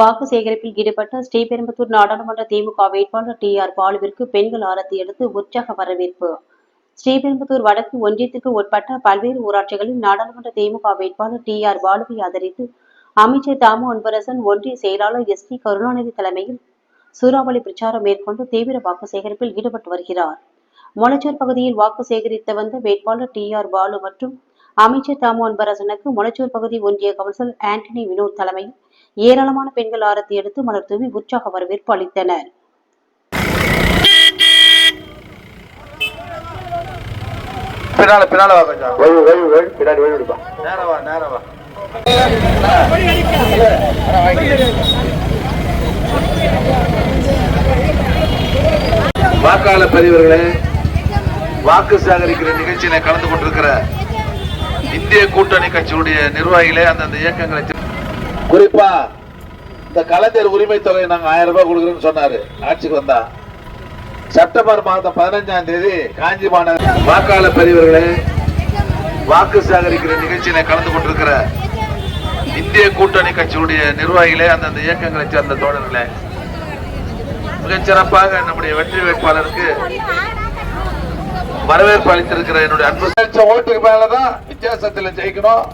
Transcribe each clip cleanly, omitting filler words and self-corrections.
வாக்கு சேகரிப்பில் ஈடுபட்ட ஸ்ரீபெரும்புதூர் நாடாளுமன்ற திமுக வேட்பாளர் டி.ஆர். பாலுவிற்கு பெண்கள் ஆரத்தி எடுத்து உற்சாக வரவேற்பு. ஸ்ரீபெரும்புதூர் வடக்கு ஒன்றியத்திற்கு உட்பட்ட பல்வேறு ஊராட்சிகளில் நாடாளுமன்ற திமுக வேட்பாளர் டி.ஆர். பாலுவை ஆதரித்து அமைச்சர் தாமு அன்பரசன், ஒன்றிய செயலாளர் எஸ்.டி. கருணாநிதி தலைமையில் சூறாவளி பிரச்சாரம் மேற்கொண்டு தீவிர வாக்கு சேகரிப்பில் ஈடுபட்டு வருகிறார். மொளச்சூர் பகுதியில் வாக்கு சேகரித்து வந்த வேட்பாளர் டி.ஆர். பாலு மற்றும் அமைச்சர் தாமு அன்பரசனுக்கு மொளச்சூர் பகுதி ஒன்றிய கவுன்சிலர் ஆண்டனி வினோத் தலைமையில் ஏராளமான பெண்கள் ஆரத்தி எடுத்து மலர் தூவி உற்சாக வரவேற்பு அளித்தனர். வாக்காளர் பதிவர்களே, வாக்கு சேகரிக்கிற நிகழ்ச்சியில கலந்து கொண்டிருக்கிற இந்திய கூட்டணி கட்சியுடைய நிர்வாகிகளே, அந்தந்த இயக்கங்களை, குறிப்பா இந்த கலைஞர் உரிமை தொகை நாங்க 1000 ரூபாய் கொடுக்குறோம்னு சொன்னாரு. ஆட்சிக்கு வந்தா செப்டம்பர் மாதம் 15ஆம் தேதி காஞ்சி மாநகர் வாக்காளர் பதிவர்களே, வாக்கு சேகரிக்கிற நிகழ்ச்சியில கலந்து கொண்டிருக்கிற இந்திய கூட்டணி கட்சியுடைய நிர்வாகிகளே, அந்தந்த இயக்கங்களை சேர்ந்த தோழர்களே, மிகச் சிறப்பாக நம்முடைய வெற்றி வேட்பாளருக்கு வரவேற்பு அளித்திருக்கிற என்னுடைய அன்பு ஓட்டுக்கு மேலதான் வித்தியாசத்தில் ஜெயிக்கணும்.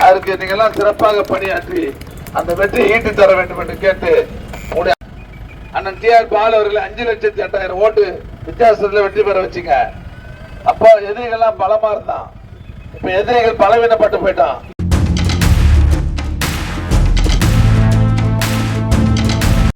அதற்கு நீங்க எல்லாம் சிறப்பாக பணியாற்றி அந்த வெற்றியை ஈட்டி தர வேண்டும் என்று கேட்டு அண்ணன் டி.ஆர். பாலு அவர்களை 5,08,000 ஓட்டு வித்தியாசத்துல வெற்றி பெற வச்சுங்க. அப்போ எதிரிகள் எல்லாம் பலமா இருந்தான், இப்ப எதிரிகள் பலவீனப்பட்டு போயிட்டான்.